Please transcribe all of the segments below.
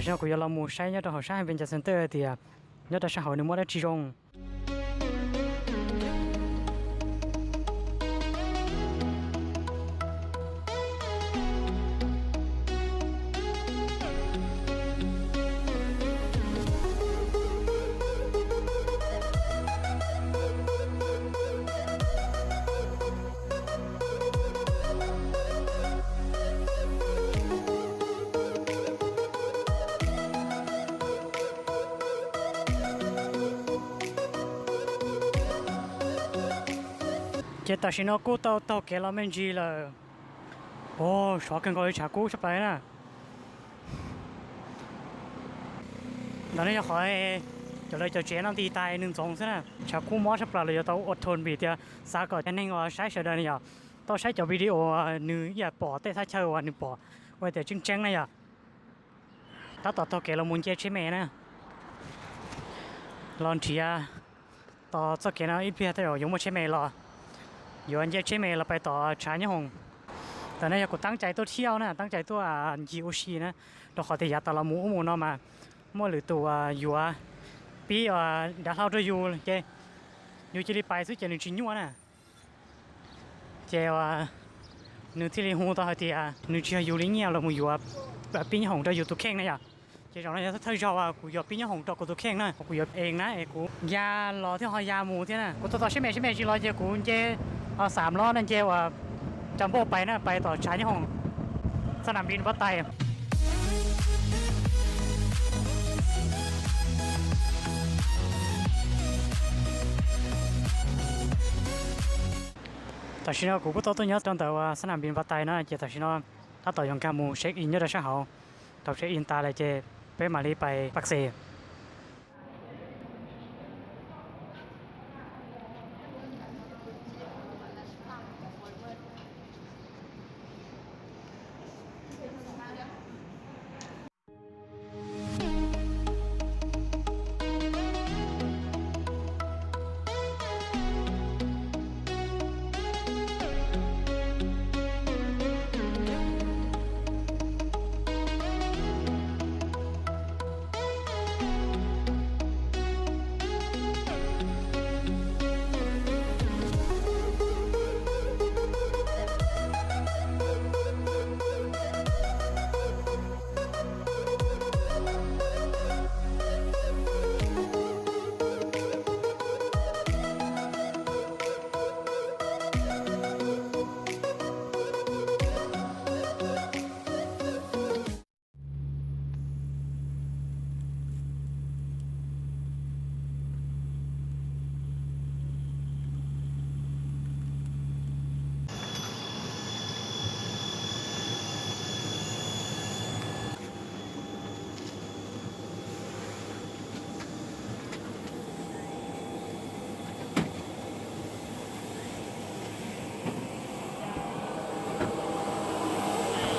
但是我要老母晒要到好晒边จะเซ็นเตอร์เดีย要到上好你摸到集中。这但是呢，过到给了面积了，哦，啥跟个查过出来呢？ตอนนี้จะขอจะเลยจะเจน้ำตีตาย1 2ใช่ไหมชาวคู่มอสปลาเลยจะต้องอดทนบีเดียสาก็จะนิ่งว่าใช้เฉยๆเนี่ยต้องใช้จากวิดีโอหนึ่งอย่าปอแต่ถ้าเชื่อว่าหนึ่งปอไว้แต่จริงๆเนี่ยถ้าต่อเกลมุนเจใช่ไหมนะลองเทียต่อจะเกลอีพีแต่เรายังไม่ใช่ไหมหรออยู่อันเจใช่ไหมเราไปต่อชายยี่ห้องแต่เนี่ยกูตั้งใจตัวเที่ยวนะตั้งใจตัวยิวชีนะเราขอแต่ยาตะละมูมูนอมามั่วหรือตัวอยู่ปีเดี๋ยวเราจะอยู่เจอยู่ที่รีไปซื้อเจนึงชิ้นยัวนะเจว่านึกที่รีหูต่อเดียนึกเชื่ออยู่ลิงเงียเราไม่อยู่แบบปีนี้หงจะอยู่ตัวแข้งนะอย่าเจตรงนั้นถ้าชอบว่ากูอยู่ปีนี้หงตัวกูตัวแข้งนะกูอยู่เองนะกูยารอที่หอยาหมูที่น่ะกูต่อใช่ไหมจีรอเจกูเจ3 ล้อนั่นเจว่าจัมโบ้ไปนะไปต่อชายยี่ห้องสนามบินวัดไตแต่ชิโน่กูก็ตัวเนี้ยตอนแต่ว่าสนามบินวัดไตนะเจแต่ชิโน่ถ้าต่อยองกามูเช็คอินเยอะได้ใช่เหรอต่อเช็คอินตาเลยเจไปมาลีไปปักเซ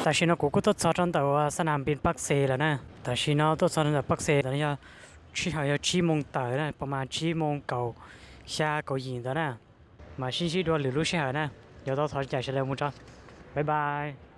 แต่ชิโน่กูก็ต้องจอดแต่ว่าสนามบินปักเซแล้วนะแต่ชิโน่ต้องจอดแต่ปักเซตอนนี้7 โมงต่อนะประมาณ7 โมง9下9ยิงแล้วนะมาชี้ๆดูหรือรู้ใช่ไหมนะเดี๋ยวต้องถอดใจเฉลยมุ้งจ้ะบ๊ายบาย